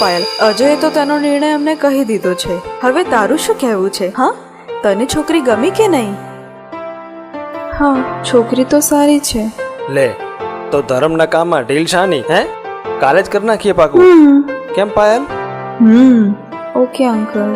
પાયલ, અજયે તો તેનો નિર્ણય અમને કહી દીધો છે. હવે તારું શું કહેવું છે? હા, તને છોકરી ગમી કે નહીં? હા, છોકરી તો સારી છે. લે, તો ધર્મના કામમાં ઢીલ શાની? હે, કાલે જ કરી નાખીએ પાકું. કેમ પાયલ? Okay uncle.